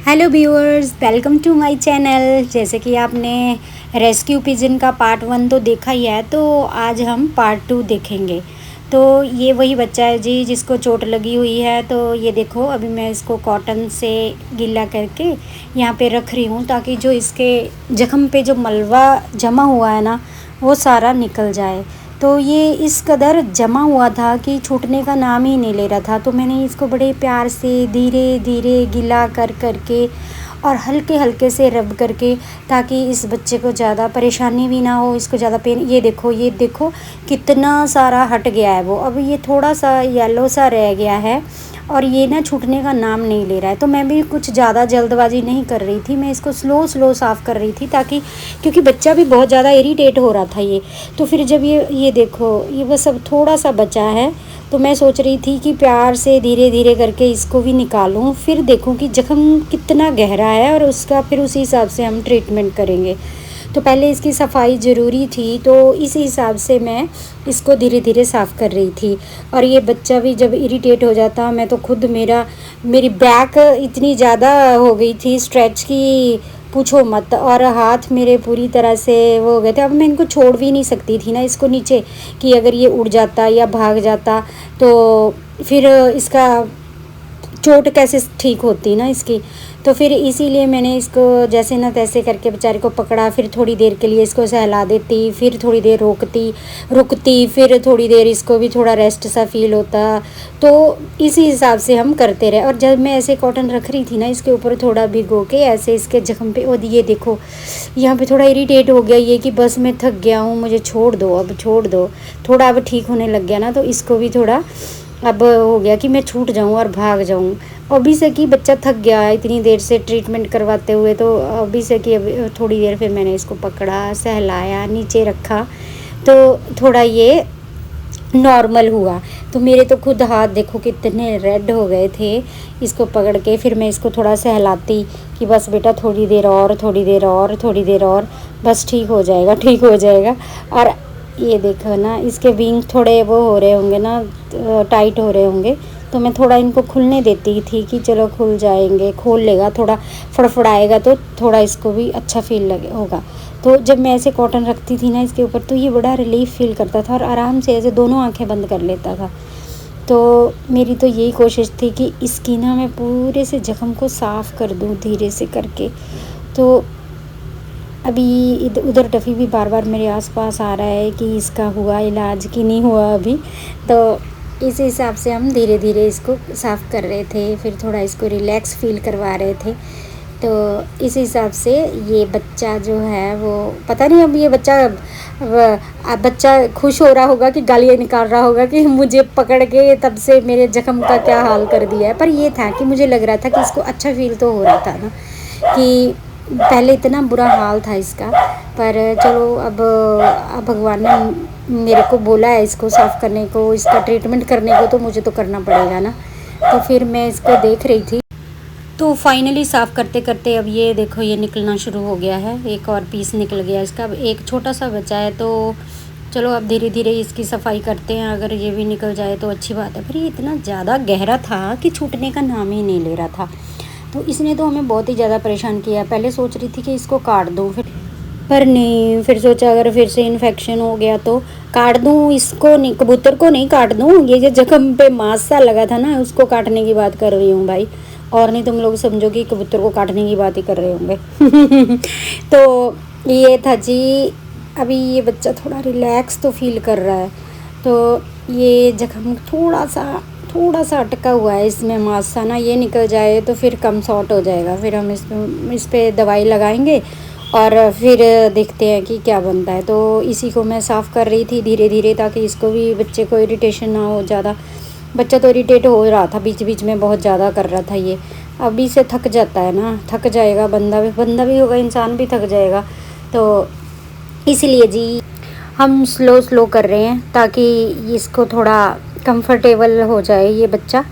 Hello viewers, welcome to my channel. जैसे कि आपने रेस्क्यू पिजन का पार्ट 1 तो देखा ही है, तो आज हम पार्ट 2 देखेंगे। तो ये वही बच्चा है जी जिसको चोट लगी हुई है। तो ये देखो, अभी मैं इसको कॉटन से गीला करके यहाँ पे रख रही हूँ ताकि जो इसके जख्म पे जो मलबा जमा हुआ है ना, वो सारा निकल जाए। तो ये इस कदर जमा हुआ था कि छूटने का नाम ही नहीं ले रहा था। तो मैंने इसको बड़े प्यार से धीरे धीरे गीला कर करके और हल्के हल्के से रब करके, ताकि इस बच्चे को ज़्यादा परेशानी भी ना हो, इसको ज़्यादा पेन। ये देखो कितना सारा हट गया है वो। अब ये थोड़ा सा येलो सा रह गया है और ये ना छूटने का नाम नहीं ले रहा है। तो मैं भी कुछ ज़्यादा जल्दबाजी नहीं कर रही थी, मैं इसको स्लो स्लो साफ़ कर रही थी ताकि, क्योंकि बच्चा भी बहुत ज़्यादा इरिटेट हो रहा था ये। तो फिर जब ये देखो, ये बस अब थोड़ा सा बचा है, तो मैं सोच रही थी कि प्यार से धीरे धीरे करके इसको भी निकालूं, फिर देखूं कि जख्म कितना गहरा है और उसका फिर उसी हिसाब से हम ट्रीटमेंट करेंगे। तो पहले इसकी सफाई ज़रूरी थी, तो इस हिसाब से मैं इसको धीरे धीरे साफ़ कर रही थी। और ये बच्चा भी जब इरिटेट हो जाता, मैं तो खुद मेरी बैक इतनी ज़्यादा हो गई थी स्ट्रेच की, पूछो मत। और हाथ मेरे पूरी तरह से वो हो गए थे। अब मैं इनको छोड़ भी नहीं सकती थी ना इसको नीचे, कि अगर ये उड़ जाता या भाग जाता तो फिर इसका चोट कैसे ठीक होती ना इसकी। तो फिर इसीलिए मैंने इसको जैसे ना तैसे करके बेचारे को पकड़ा, फिर थोड़ी देर के लिए इसको सहला देती, फिर थोड़ी देर रुकती, फिर थोड़ी देर इसको भी थोड़ा रेस्ट सा फील होता। तो इसी हिसाब से हम करते रहे। और जब मैं ऐसे कॉटन रख रही थी ना इसके ऊपर थोड़ा भिगो के ऐसे इसके जख्म पे, और ये देखो यहाँ पे थोड़ा इरिटेट हो गया ये कि बस मैं थक गया हूँ, मुझे छोड़ दो, अब छोड़ दो। थोड़ा अब ठीक होने लग गया ना, तो इसको भी थोड़ा अब हो गया कि मैं छूट जाऊं और भाग जाऊं। अभी से कि बच्चा थक गया है इतनी देर से ट्रीटमेंट करवाते हुए, तो अभी से कि अभी थोड़ी देर फिर मैंने इसको पकड़ा, सहलाया, नीचे रखा, तो थोड़ा ये नॉर्मल हुआ। तो मेरे तो खुद हाथ देखो कितने रेड हो गए थे इसको पकड़ के। फिर मैं इसको थोड़ा सहलाती कि बस बेटा थोड़ी देर और, थोड़ी देर और, थोड़ी देर और, बस ठीक हो जाएगा, ठीक हो जाएगा। और ये देखो ना, इसके विंग थोड़े वो हो रहे होंगे ना, टाइट हो रहे होंगे, तो मैं थोड़ा इनको खुलने देती थी कि चलो खुल जाएंगे, खोल लेगा, थोड़ा फड़फड़ाएगा तो थोड़ा इसको भी अच्छा फील लगे होगा। तो जब मैं ऐसे कॉटन रखती थी ना इसके ऊपर, तो ये बड़ा रिलीफ़ फील करता था और आराम से ऐसे दोनों आंखें बंद कर लेता था। तो मेरी तो यही कोशिश थी कि इसकी ना मैं पूरे से जख्म को साफ़ कर दूँ धीरे से करके। तो अभी इधर उधर टफ़ी भी बार बार मेरे आसपास आ रहा है कि इसका हुआ इलाज कि नहीं हुआ अभी। तो इस हिसाब से हम धीरे धीरे इसको साफ़ कर रहे थे, फिर थोड़ा इसको रिलैक्स फील करवा रहे थे। तो इस हिसाब से ये बच्चा जो है वो, पता नहीं अब ये बच्चा खुश हो रहा होगा कि गालियाँ निकाल रहा होगा कि मुझे पकड़ के तब से मेरे जख्म का क्या हाल कर दिया है। पर ये था कि मुझे लग रहा था कि इसको अच्छा फील तो हो रहा था ना, कि पहले इतना बुरा हाल था इसका। पर चलो अब भगवान ने मेरे को बोला है इसको साफ़ करने को, इसका ट्रीटमेंट करने को, तो मुझे तो करना पड़ेगा ना। तो फिर मैं इसको देख रही थी। तो फाइनली साफ़ करते करते अब ये देखो ये निकलना शुरू हो गया है, एक और पीस निकल गया इसका, अब एक छोटा सा बचा है। तो चलो अब धीरे धीरे इसकी सफाई करते हैं, अगर ये भी निकल जाए तो अच्छी बात है। पर ये इतना ज़्यादा गहरा था कि छूटने का नाम ही नहीं ले रहा था। तो इसने तो हमें बहुत ही ज़्यादा परेशान किया। पहले सोच रही थी कि इसको काट दूँ, फिर पर नहीं, फिर सोचा अगर फिर से इन्फेक्शन हो गया तो काट दूँ इसको, नहीं कबूतर को नहीं काट दूँ। ये जो जख्म पे मांस सा लगा था ना, उसको काटने की बात कर रही हूँ भाई, और नहीं तुम लोग समझो कि कबूतर को काटने की बात ही कर रहे होंगे। तो ये था जी। अभी ये बच्चा थोड़ा रिलैक्स तो फील कर रहा है। तो ये जख्म थोड़ा सा अटका हुआ है, इसमें मांस सा ना, ये निकल जाए तो फिर कम सॉर्ट हो जाएगा। फिर हम इस पे दवाई लगाएंगे और फिर देखते हैं कि क्या बनता है। तो इसी को मैं साफ़ कर रही थी धीरे धीरे, ताकि इसको भी, बच्चे को इरिटेशन ना हो ज़्यादा। बच्चा तो इरिटेट हो रहा था बीच बीच में, बहुत ज़्यादा कर रहा था ये। अभी से थक जाता है ना, थक जाएगा बंदा भी होगा, इंसान भी थक जाएगा। तो इसलिए जी हम स्लो स्लो कर रहे हैं ताकि इसको थोड़ा कंफर्टेबल हो जाए ये बच्चा।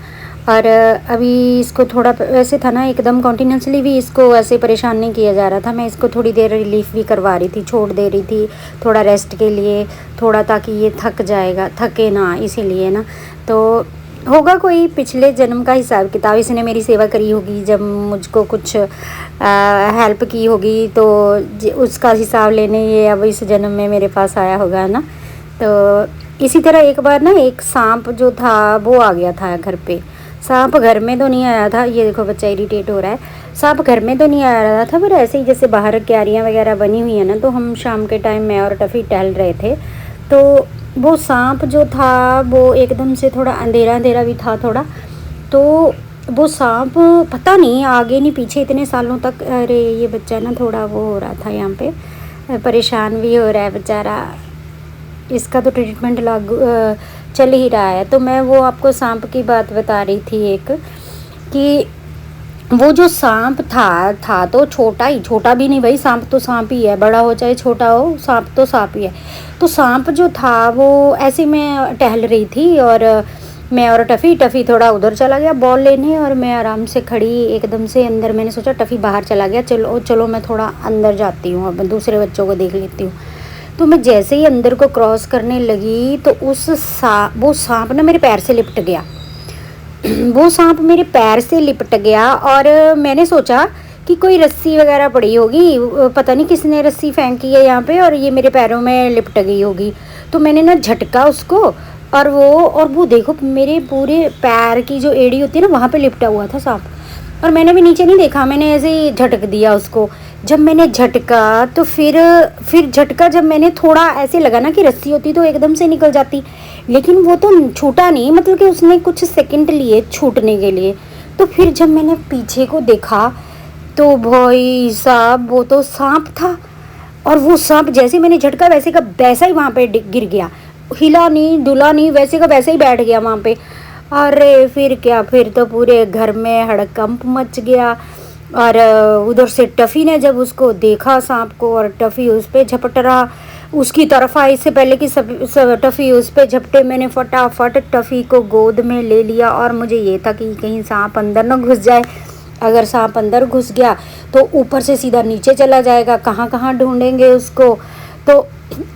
और अभी इसको थोड़ा वैसे था ना, एकदम कॉन्टीन्यूसली भी इसको ऐसे परेशान नहीं किया जा रहा था। मैं इसको थोड़ी देर रिलीफ भी करवा रही थी, छोड़ दे रही थी थोड़ा रेस्ट के लिए, थोड़ा, ताकि ये थके ना इसीलिए ना। तो होगा कोई पिछले जन्म का हिसाब किताब, इसने मेरी सेवा करी होगी, जब मुझको कुछ हेल्प की होगी तो उसका हिसाब लेने ये अब इस जन्म में मेरे पास आया होगा ना। तो इसी तरह एक बार ना एक सांप जो था वो आ गया था घर पे। सांप घर में तो नहीं आया था, ये देखो बच्चा इरिटेट हो रहा है। सांप घर में तो नहीं आ रहा था, पर ऐसे ही जैसे बाहर क्यारियाँ वगैरह बनी हुई है ना, तो हम शाम के टाइम मैं और टफ़ी टहल रहे थे। तो वो सांप जो था वो एकदम से थोड़ा अंधेरा अंधेरा भी था थोड़ा, तो वो सांप पता नहीं आगे नहीं पीछे इतने सालों तक। अरे ये बच्चा ना थोड़ा वो हो रहा था यहाँ पे, परेशान भी हो रहा है बेचारा, इसका तो ट्रीटमेंट लागू चल ही रहा है। तो मैं वो आपको सांप की बात बता रही थी एक, कि वो जो सांप था तो छोटा ही, छोटा भी नहीं भाई, सांप तो सांप ही है, बड़ा हो चाहे छोटा हो सांप तो सांप ही है। तो सांप जो था वो ऐसे मैं टहल रही थी और मैं और टफ़ी थोड़ा उधर चला गया बॉल लेने, और मैं आराम से खड़ी एकदम से अंदर, मैंने सोचा टफ़ी बाहर चला गया, चलो चलो मैं थोड़ा अंदर जाती हूँ, अब दूसरे बच्चों को देख लेती हूँ। तो मैं जैसे ही अंदर को क्रॉस करने लगी तो वो सांप ना मेरे पैर से लिपट गया। वो सांप मेरे पैर से लिपट गया और मैंने सोचा कि कोई रस्सी वगैरह पड़ी होगी, पता नहीं किसने रस्सी फेंकी है यहाँ पे और ये मेरे पैरों में लिपट गई होगी। तो मैंने ना झटका उसको, और वो देखो मेरे पूरे पैर की जो एड़ी होती है ना वहाँ पे लिपटा हुआ था सांप, और मैंने भी नीचे नहीं देखा, मैंने ऐसे ही झटक दिया उसको। जब मैंने झटका तो फिर झटका, जब मैंने थोड़ा ऐसे लगा ना कि रस्सी होती तो एकदम से निकल जाती, लेकिन वो तो छूटा नहीं, मतलब कि उसने कुछ सेकंड लिए छूटने के लिए। तो फिर जब मैंने पीछे को देखा तो भाई साहब वो तो सांप था, और वो सांप जैसे मैंने झटका वैसे का वैसा ही वहाँ पे गिर गया, हिला नहीं डुला नहीं, वैसे का वैसे ही बैठ गया वहाँ पे। अरे फिर क्या, फिर तो पूरे घर में हड़कंप मच गया। और उधर से टफ़ी ने जब उसको देखा सांप को, और टफ़ी उस पर झपट रहा, उसकी तरफ आई, इससे पहले कि सब टफ़ी उस पर झपटे, मैंने फटाफट टफ़ी को गोद में ले लिया। और मुझे ये था कि कहीं सांप अंदर ना घुस जाए, अगर सांप अंदर घुस गया तो ऊपर से सीधा नीचे चला जाएगा, कहाँ कहाँ ढूंढेंगे उसको। तो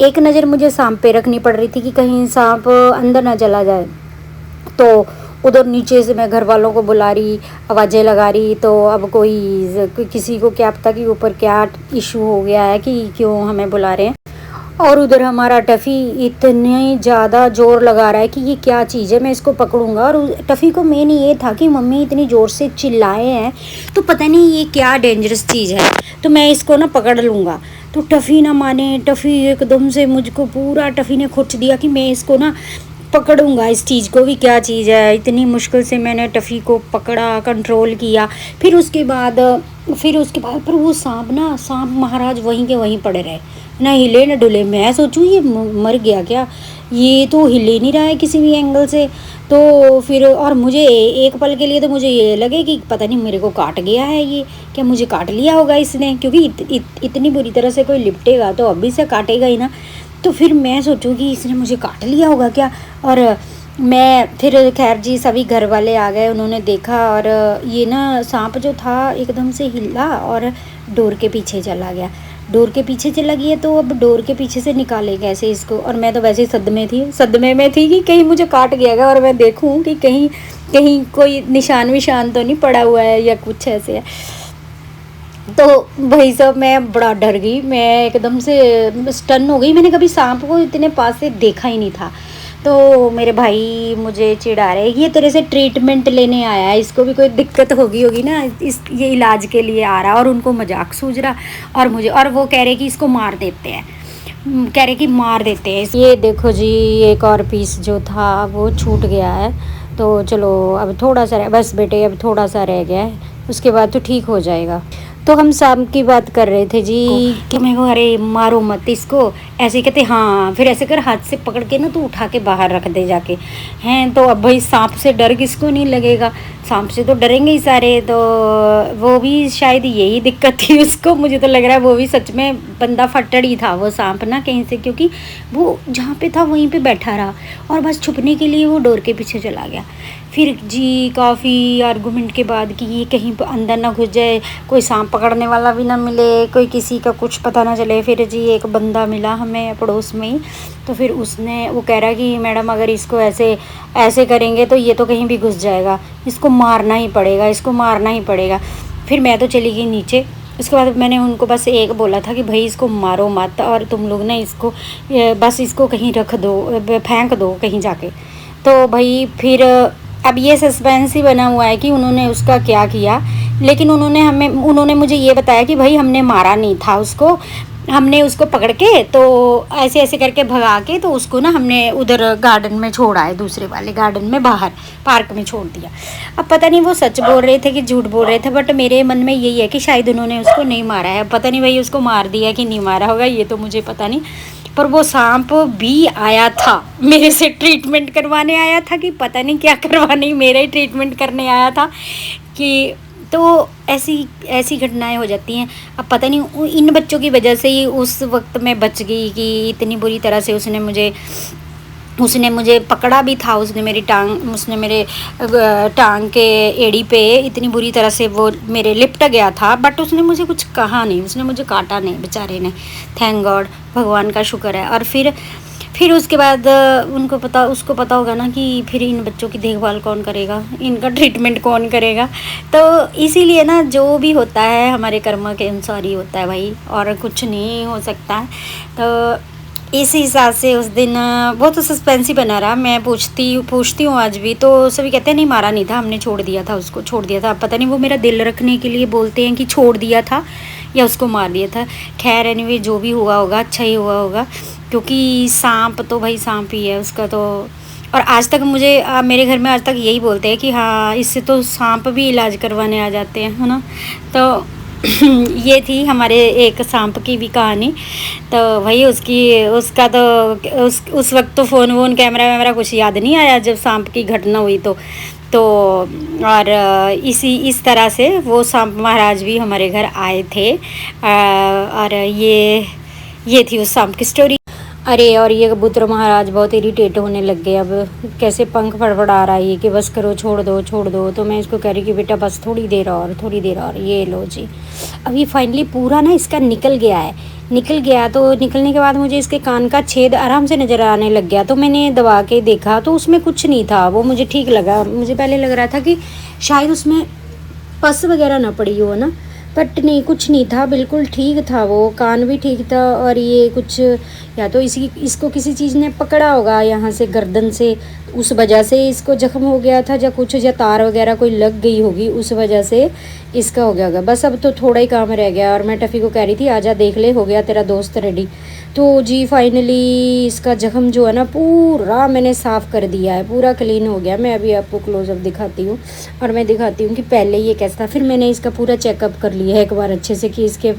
एक नज़र मुझे सांप पे रखनी पड़ रही थी कि कहीं सांप अंदर ना चला जाए। तो उधर नीचे से मैं घर वालों को बुला रही, आवाज़ें लगा रही, तो अब किसी को क्या पता कि ऊपर क्या इशू हो गया है कि क्यों हमें बुला रहे हैं। और उधर हमारा टफ़ी इतने ज़्यादा ज़ोर लगा रहा है कि ये क्या चीज़ है, मैं इसको पकड़ूंगा। और टफ़ी को मेन ये था कि मम्मी इतनी ज़ोर से चिल्लाए हैं तो पता नहीं ये क्या डेंजरस चीज़ है, तो मैं इसको ना पकड़ लूँगा। तो टफ़ी ना माने, टफ़ी एकदम से मुझको पूरा टफ़ी ने खुर्च दिया कि मैं इसको ना पकड़ूंगा, इस चीज़ को भी क्या चीज़ है। इतनी मुश्किल से मैंने टफ़ी को पकड़ा, कंट्रोल किया। फिर उसके बाद पर वो सांप महाराज वहीं के वहीं पड़े रहे, ना हिले ना डुले। मैं सोचूं ये मर गया क्या, ये तो हिले नहीं रहा है किसी भी एंगल से। तो फिर और मुझे एक पल के लिए तो मुझे ये लगे कि पता नहीं मेरे को काट गया है, ये क्या मुझे काट लिया होगा इसने, क्योंकि इतनी बुरी तरह से कोई लिपटेगा तो अभी से काटेगा ही ना। तो फिर मैं सोचूं कि इसने मुझे काट लिया होगा क्या। और मैं फिर खैर जी सभी घर वाले आ गए, उन्होंने देखा, और ये ना सांप जो था एकदम से हिला और डोर के पीछे चला गया। डोर के पीछे चला गया तो अब डोर के पीछे से निकाले कैसे इसको। और मैं तो वैसे ही सदमे में थी कि कहीं मुझे काट गया और मैं देखूं कि कहीं कोई निशान विशान तो नहीं पड़ा हुआ है या कुछ ऐसे है। तो भाई साहब मैं बड़ा डर गई, मैं एकदम से स्टन हो गई, मैंने कभी सांप को इतने पास से देखा ही नहीं था। तो मेरे भाई मुझे चिढ़ा रहे, ये तेरे से ट्रीटमेंट लेने आया है, इसको भी कोई दिक्कत होगी ना, ये इलाज के लिए आ रहा। और उनको मजाक सूझ रहा, और वो कह रहे कि इसको मार देते हैं, कह रहे कि मार देते हैं। ये देखो जी एक और पीस जो था वो छूट गया है, तो चलो अब थोड़ा सा बस बेटे, अब थोड़ा सा रह गया है, उसके बाद तो ठीक हो जाएगा। तो हम सांप की बात कर रहे थे जी कि मैं को अरे मारो मत इसको, ऐसे कहते हाँ, फिर ऐसे कर हाथ से पकड़ के ना तो उठा के बाहर रख दे जाके हैं। तो अब भाई सांप से डर किसको नहीं लगेगा, सांप से तो डरेंगे ही सारे। तो वो भी शायद यही दिक्कत थी उसको, मुझे तो लग रहा है वो भी सच में बंदा फट्टड़ ही था वो सांप ना कहीं से, क्योंकि वो जहाँ पे था वहीं पे बैठा रहा और बस छुपने के लिए वो डोर के पीछे चला गया। फिर जी काफ़ी आर्गूमेंट के बाद कि ये कहीं अंदर ना घुस जाए, कोई सांप पकड़ने वाला भी ना मिले, कोई किसी का कुछ पता ना चले। फिर जी एक बंदा मिला हमें पड़ोस में ही, तो फिर उसने वो कह रहा कि मैडम अगर इसको ऐसे ऐसे करेंगे तो ये तो कहीं भी घुस जाएगा, इसको मारना ही पड़ेगा, इसको मारना ही पड़ेगा। फिर मैं तो चली गई नीचे। उसके बाद मैंने उनको बस एक बोला था कि भाई इसको मारो मत, और तुम लोग ना इसको बस इसको कहीं रख दो, फेंक दो कहीं जाके। तो भाई फिर अब ये सस्पेंस ही बना हुआ है कि उन्होंने उसका क्या किया। लेकिन उन्होंने मुझे ये बताया कि भाई हमने मारा नहीं था उसको, हमने उसको पकड़ के तो ऐसे ऐसे करके भगा के तो उसको ना हमने उधर गार्डन में छोड़ा है, दूसरे वाले गार्डन में बाहर पार्क में छोड़ दिया। अब पता नहीं वो सच बोल रहे थे कि झूठ बोल रहे थे, बट मेरे मन में यही है कि शायद उन्होंने उसको नहीं मारा है। पता नहीं भाई उसको मार दिया कि नहीं मारा होगा, ये तो मुझे पता नहीं। पर वो सांप भी आया था, मेरे से ट्रीटमेंट करवाने आया था कि पता नहीं क्या करवाने, मेरा ही ट्रीटमेंट करने आया था कि। तो ऐसी ऐसी घटनाएं हो जाती हैं। अब पता नहीं इन बच्चों की वजह से ही उस वक्त मैं बच गई कि इतनी बुरी तरह से उसने मुझे पकड़ा भी था। उसने मेरे टांग के एड़ी पे इतनी बुरी तरह से वो मेरे लिपट गया था, बट उसने मुझे कुछ कहा नहीं, उसने मुझे काटा नहीं बेचारे ने, थैंक गॉड, भगवान का शुक्र है। और फिर उसके बाद उसको पता होगा ना कि फिर इन बच्चों की देखभाल कौन करेगा, इनका ट्रीटमेंट कौन करेगा। तो इसीलिए ना जो भी होता है हमारे कर्म के अनुसार ही होता है भाई, और कुछ नहीं हो सकता है। तो इस हिसाब से उस दिन बहुत सस्पेंस ही बना रहा। मैं पूछती हूँ आज भी, तो सभी कहते हैं नहीं मारा नहीं था, हमने छोड़ दिया था, उसको छोड़ दिया था। पता नहीं वो मेरा दिल रखने के लिए बोलते हैं कि छोड़ दिया था या उसको मार दिया था। खैर एनीवे जो भी हुआ होगा अच्छा ही हुआ होगा, क्योंकि सांप तो भाई सांप ही है उसका तो। और आज तक मेरे घर में आज तक यही बोलते हैं कि हाँ इससे तो सांप भी इलाज करवाने आ जाते हैं, है ना। तो ये थी हमारे एक सांप की भी कहानी। तो भाई उसका तो उस वक्त तो फ़ोन वोन कैमरा वैमरा कुछ याद नहीं आया जब सांप की घटना हुई तो और इस तरह से वो सांप महाराज भी हमारे घर आए थे। और ये थी उस सांप की स्टोरी। अरे और ये कबूतर महाराज बहुत इरिटेट होने लग गए। अब कैसे पंख फड़फड़ा रहा है ये कि बस करो, छोड़ दो छोड़ दो। तो मैं इसको कह रही कि बेटा बस थोड़ी देर और, थोड़ी देर और। ये लो जी, अभी फाइनली पूरा ना इसका निकल गया है। निकल गया तो निकलने के बाद मुझे इसके कान का छेद आराम से नज़र आने लग गया। तो मैंने दबा के देखा तो उसमें कुछ नहीं था। वो मुझे ठीक लगा। मुझे पहले लग रहा था कि शायद उसमें पस वगैरह ना पड़ी हो ना, बट नहीं, कुछ नहीं था, बिल्कुल ठीक था। वो कान भी ठीक था। और ये कुछ या तो इसको किसी चीज़ ने पकड़ा होगा यहाँ से गर्दन से, उस वजह से इसको जख्म हो गया था, या कुछ या तार वगैरह कोई लग गई होगी उस वजह से इसका हो गया होगा। बस अब तो थोड़ा ही काम रह गया। और मैं टफ़ी को कह रही थी आजा देख ले, हो गया तेरा दोस्त रेडी। तो जी फाइनली इसका जख्म जो है ना पूरा मैंने साफ़ कर दिया है, पूरा क्लीन हो गया। मैं अभी आपको क्लोज़अप दिखाती हूँ और मैं दिखाती हूँ कि पहले ये कैसा था। फिर मैंने इसका पूरा चेकअप कर लिया है एक बार अच्छे से कि इसके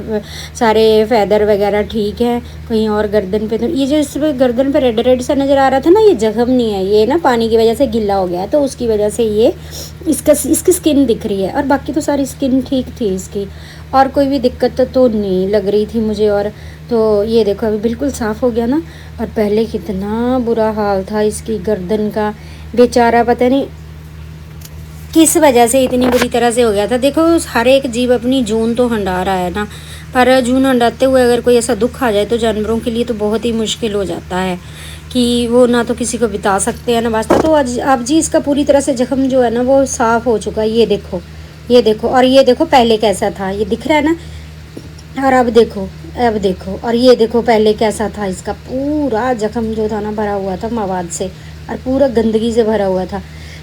सारे फैदर वगैरह ठीक है। कहीं और गर्दन पे तो ये जो इस गर्दन पे रेड रेड सा नज़र आ रहा था ना, ये जख्म नहीं है, ये ना पानी की वजह से गिला हो गया है, तो उसकी वजह से ये इसकी स्किन दिख रही है। और बाकी तो सारी स्किन ठीक थी इसकी, और कोई भी दिक्कत तो नहीं लग रही थी मुझे। और तो ये देखो अभी बिल्कुल साफ़ हो गया ना। और पहले कितना बुरा हाल था इसकी गर्दन का, बेचारा पता नहीं किस वजह से इतनी बुरी तरह से हो गया था। देखो हर एक जीव अपनी जून तो हंडा रहा है ना, पर जून हंडाते हुए अगर कोई ऐसा दुख आ जाए तो जानवरों के लिए तो बहुत ही मुश्किल हो जाता है कि वो ना तो किसी को बिता सकते हैं ना वास्ता। तो आज अब जी इसका पूरी तरह से जख्म जो है ना वो साफ़ हो चुका है। ये देखो, ये देखो, और ये देखो पहले कैसा था, ये दिख रहा है ना। और अब देखो और ये देखो पहले कैसा था। इसका पूरा जख्म जो था ना भरा हुआ था मवाद से, और पूरा गंदगी से भरा हुआ था।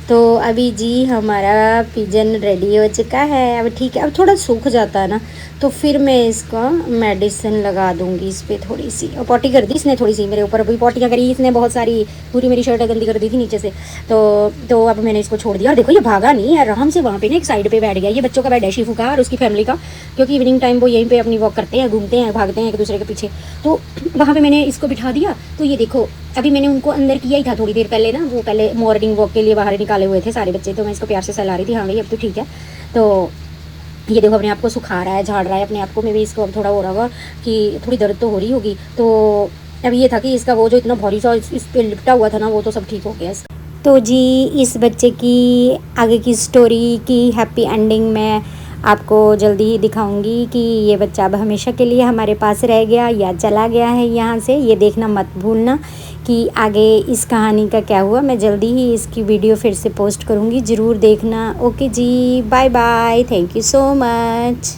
तो अभी जी हमारा पिजन रेडी हो चुका है। अब ठीक है, अब थोड़ा सूख जाता है ना तो फिर मैं इसका मेडिसिन लगा दूंगी इस पर थोड़ी सी। और पॉटी कर दी इसने थोड़ी सी मेरे ऊपर, अभी पॉटियाँ करी इसने बहुत सारी, पूरी मेरी शर्ट गंदी कर दी थी नीचे से। तो अब मैंने इसको छोड़ दिया। और देखो ये भागा नहीं, आराम से वहाँ पे ना एक साइड पे बैठ गया। ये बच्चों का बेड है, शिफू का और उसकी फैमिली का, क्योंकि इवनिंग टाइम वो यहीं पे अपनी वॉक करते हैं, घूमते हैं, भागते हैं एक दूसरे के पीछे। तो वहाँ पे मैंने इसको बिठा दिया। तो ये देखो अभी मैंने उनको अंदर किया ही था थोड़ी देर पहले ना, वो पहले मॉर्निंग वॉक के लिए बाहर निकाले हुए थे सारे बच्चे। तो मैं इसको प्यार से सहला रही थी, हाँ भाई अब तो ठीक है। तो ये देखो अपने आप को सुखा रहा है, झाड़ रहा है अपने आप को। मैं भी इसको अब थोड़ा हो रहा होगा कि थोड़ी दर्द तो हो रही होगी। तो अब ये था कि इसका वो जो इतना भारी सा इस पर लिपटा हुआ था ना वो तो सब ठीक हो गया। तो जी इस बच्चे की आगे की स्टोरी की हैप्पी एंडिंग मैं आपको जल्दी ही दिखाऊंगी कि ये बच्चा अब हमेशा के लिए हमारे पास रह गया या चला गया है यहाँ से। ये देखना मत भूलना कि आगे इस कहानी का क्या हुआ। मैं जल्दी ही इसकी वीडियो फिर से पोस्ट करूँगी, ज़रूर देखना। ओके जी, bye bye, thank you so much.